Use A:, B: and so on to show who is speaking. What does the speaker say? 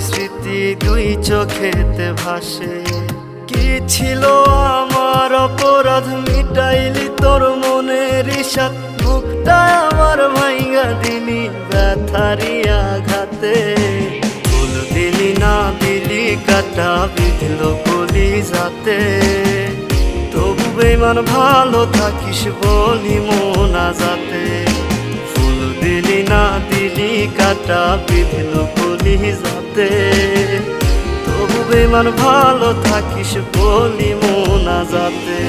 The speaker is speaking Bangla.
A: স্মৃতি দুই চোখেতে ভাসে। কি ছিল আমার অপরাধ, মিটাইলি তোর মনের ইশাত, বুকটা আমার ভাইঙ্গা দিলি ব্যথারি আঘাতে। ফুল দিলি না দিলি কাটা বিঁধল কলিজাতে, তবু বেমান ভালো থাকিস বলি মোনাজাতে। ফুল দিলি না দিলি কাটা বিঁধল কলিজাতে, তবু বেমান ভালো থাকিস বলি মোনাজাতে।